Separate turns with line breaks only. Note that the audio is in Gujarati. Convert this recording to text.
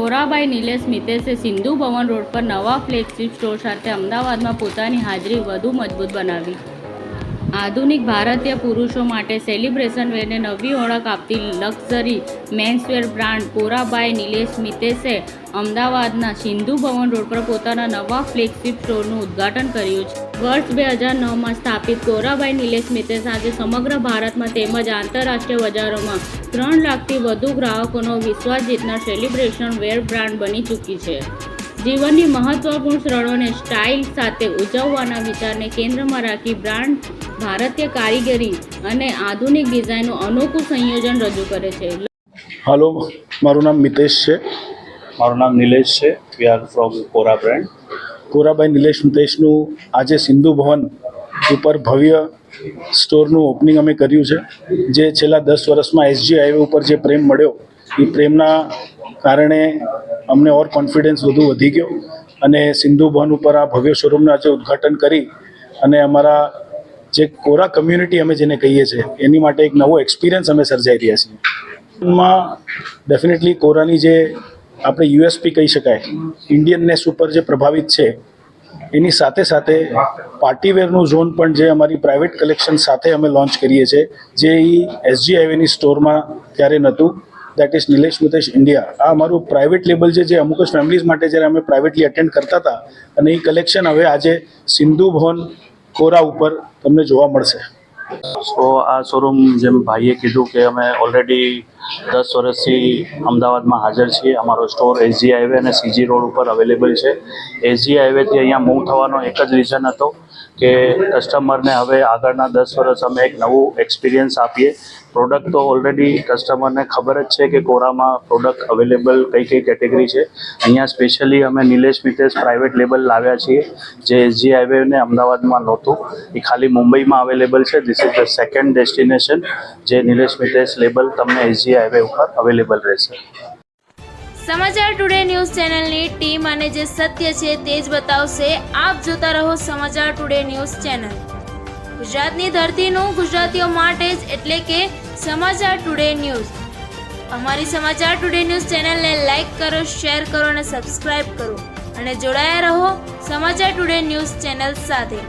કોરાબાઈ નિલેશ મિતેશે સિંધુ ભવન રોડ પર નવા ફ્લેગશિપ સ્ટોર સાથે અમદાવાદમાં પોતાની હાજરી વધુ મજબૂત બનાવી. આધુનિક ભારતીય પુરુષો માટે સેલિબ્રેશન વેરને નવી ઓળખ આપતી luxury menswear brand Korabai Nilesh મિતેશે અમદાવાદના સિંધુ ભવન રોડ પર પોતાના નવા ફ્લેગશિપ સ્ટોરનું ઉદ્ઘાટન કર્યું છે. વર્ષ 2009માં સ્થાપિત કોરાબાઈ નિલેશ મિતેશ આજે સમગ્ર ભારતમાં તેમજ આંતરરાષ્ટ્રીય બજારોમાં 3 લાખથી વધુ ગ્રાહકોનો વિશ્વાસ જીતનાર સેલિબ્રેશન વેર બ્રાન્ડ બની ચૂકી છે. જીવનની મહત્વપૂર્ણ ક્ષણોને સ્ટાઇલ સાથે ઉજવવાના વિચારને કેન્દ્રમાં રાખી બ્રાન્ડ ભારતીય કારીગરી અને આધુનિક ડિઝાઇનનું અનોખું સંયોજન રજૂ કરે છે.
હાલો, મારું નામ મિતેશ છે.
મારું નામ નિલેશ છે. વી આર ફ્રોમ કોરા બ્રાન્ડ.
કોરાબાઈ નિલેશ મિતેશનું આજે સિંધુ ભવન ઉપર ભવ્ય સ્ટોરનું ઓપનિંગ અમે કર્યું છે. જે છેલ્લા 10 વર્ષમાં એસજી હાઈવે ઉપર જે પ્રેમ મળ્યો એ પ્રેમના કારણે અમને ઓર કોન્ફિડન્સ વધુ વધી ગયો અને સિંધુ ભવન ઉપર આ ભવ્ય શોરૂમનું આજે ઉદ્ઘાટન કરી અને અમારા જે કોરા કમ્યુનિટી અમે જેને કહીએ છીએ એની માટે એક નવો એક્સપિરિયન્સ અમે સર્જાઈ રહ્યા છીએ. એમાં ડેફિનેટલી કોરાની જે આપણે યુએસપી કહી શકાય, ઇન્ડિયનનેસ ઉપર જે પ્રભાવિત છે એની સાથે સાથે પાર્ટીવેરનું ઝોન પણ જે અમારી પ્રાઇવેટ કલેક્શન સાથે અમે લોન્ચ કરીએ છીએ, જે એસજી હાઈવેની સ્ટોરમાં ત્યારે નહોતું. That is Nilesh Mitesh India. આ અમારું પ્રાઇવેટ લેબલ છે, જે અમુક જ ફેમિલીઝ માટે જ્યારે અમે પ્રાઇવેટલી અટેન્ડ કરતા હતા અને એ કલેક્શન હવે આજે સિંધુ ભવન કોરા ઉપર તમને જોવા મળશે.
સો આ શોરૂમ જેમ ભાઈએ કીધું કે અમે ઓલરેડી 10 વર્ષથી અમદાવાદમાં હાજર છીએ. અમારો સ્ટોર એસજી હાઈવે અને સીજી રોડ ઉપર અવેલેબલ છે. એસજી હાઈવેથી અહીંયા મૂવ થવાનો એક જ રીઝન હતો કે કસ્ટમરને હવે આગળના 10 વર્ષ અમે એક નવું એક્સપિરિયન્સ આપીએ. પ્રોડક્ટ તો ઓલરેડી કસ્ટમરને ખબર જ છે કે કોરામાં પ્રોડક્ટ અવેલેબલ કઈ કેટેગરી છે. અહીંયા સ્પેશિયલી અમે નિલેશ મિતેશ પ્રાઇવેટ લેબલ લાવ્યા છીએ, જે એસજી હાઈવે ને અમદાવાદમાં નહોતું. એ ખાલી મુંબઈમાં અવેલેબલ છે. This is the second destination જે નિલેશ મિતેશ લેબલ તમને એસજી હાઈવે ઉપર અવેલેબલ રહેશે.
સમાચાર ટુડે ન્યૂઝ ચેનલની ટીમ અને જે સત્ય છે તે જ બતાવશે. આપ જોતા રહો સમાચાર ટુડે ન્યૂઝ ચેનલ. ગુજરાતની ધરતીનું ગુજરાતીઓ માટે જ, એટલે કે સમાચાર ટુડે ન્યૂઝ. અમારી સમાચાર ટુડે ન્યૂઝ ચેનલને લાઇક કરો, શેર કરો અને સબસ્ક્રાઇબ કરો અને જોડાયા રહો સમાચાર ટુડે ન્યૂઝ ચેનલ સાથે.